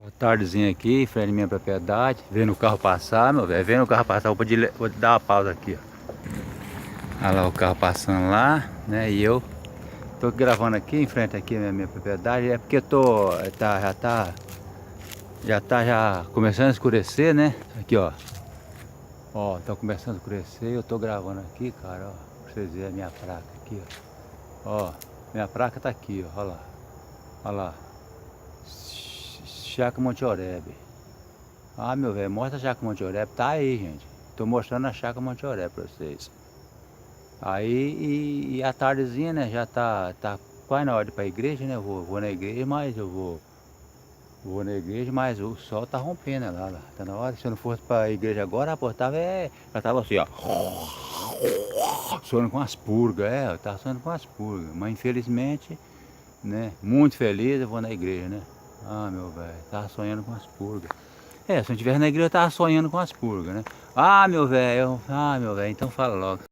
Boa tardezinha aqui, em frente à minha propriedade, vendo o carro passar, meu velho, vendo o carro passar, vou dar uma pausa aqui, ó. Olha lá o carro passando lá, né, e eu tô gravando aqui, em frente aqui à minha propriedade, é porque eu tô, já começando a escurecer, né, aqui, ó, tá começando a escurecer, eu tô gravando aqui, cara, ó, pra vocês verem a minha placa aqui, ó, minha placa tá aqui, ó, olha lá, Chácara Monte Oreb. Ah, meu velho, mostra a Chácara Monte Oreb, tá aí, gente. Tô mostrando a Chácara Monte Oreb pra vocês. Aí, e a tardezinha, né, já tá quase na hora de ir pra igreja, né, eu vou na igreja, mas vou na igreja, mas o sol tá rompendo lá, tá na hora. Se eu não fosse pra igreja agora, rapaz, já tava assim, ó, sonhando com as purgas, eu tava sonhando com as purgas, mas infelizmente, né, muito feliz, eu vou na igreja, né. Ah, meu velho, tava sonhando com as purgas. Se eu não tivesse na igreja, eu tava sonhando com as purgas, né. Ah, meu velho, então fala logo.